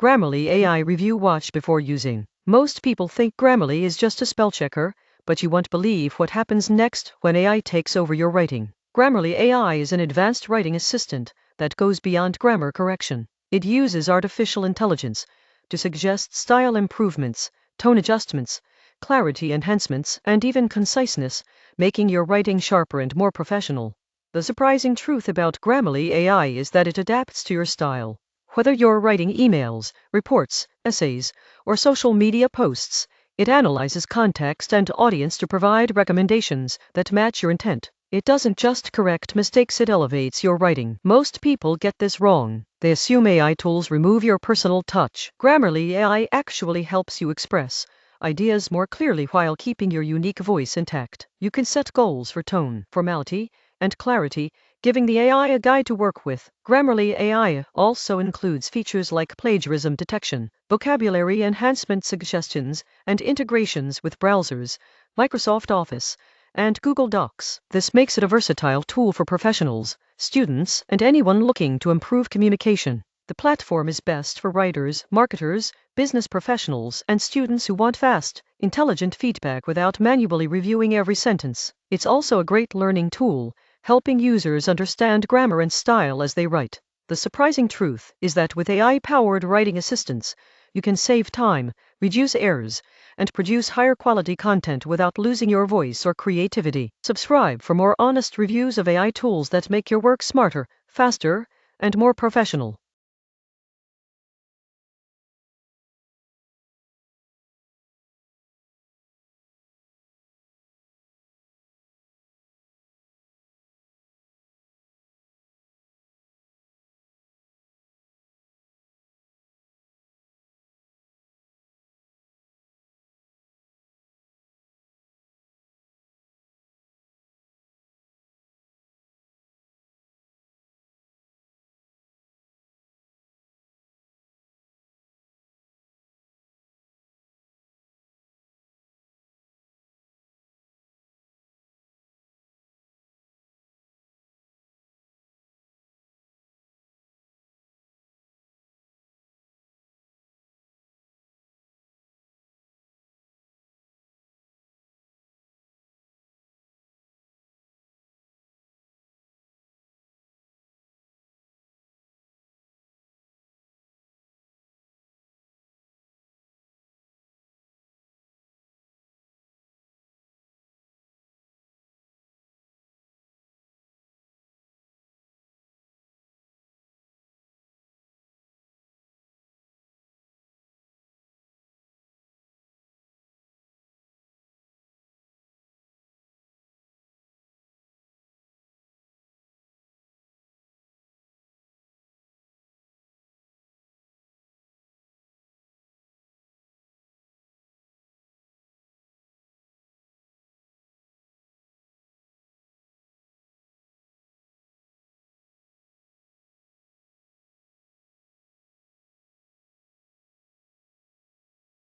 Grammarly AI Review Watch before using. Most people think Grammarly is just a spell checker, but you won't believe what happens next when AI takes over your writing. Grammarly AI is an advanced writing assistant that goes beyond grammar correction. It uses artificial intelligence to suggest style improvements, tone adjustments, clarity enhancements, and even conciseness, making your writing sharper and more professional. The surprising truth about Grammarly AI is that it adapts to your style. Whether you're writing emails, reports, essays, or social media posts, it analyzes context and audience to provide recommendations that match your intent. It doesn't just correct mistakes, it elevates your writing. Most people get this wrong. They assume AI tools remove your personal touch. Grammarly AI actually helps you express ideas more clearly while keeping your unique voice intact. You can set goals for tone, formality, and clarity, giving the AI a guide to work with. Grammarly AI also includes features like plagiarism detection, vocabulary enhancement suggestions, and integrations with browsers, Microsoft Office, and Google Docs. This makes it a versatile tool for professionals, students, and anyone looking to improve communication. The platform is best for writers, marketers, business professionals, and students who want fast, intelligent feedback without manually reviewing every sentence. It's also a great learning tool, helping users understand grammar and style as they write. The surprising truth is that with AI-powered writing assistants, you can save time, reduce errors, and produce higher quality content without losing your voice or creativity. Subscribe for more honest reviews of AI tools that make your work smarter, faster, and more professional.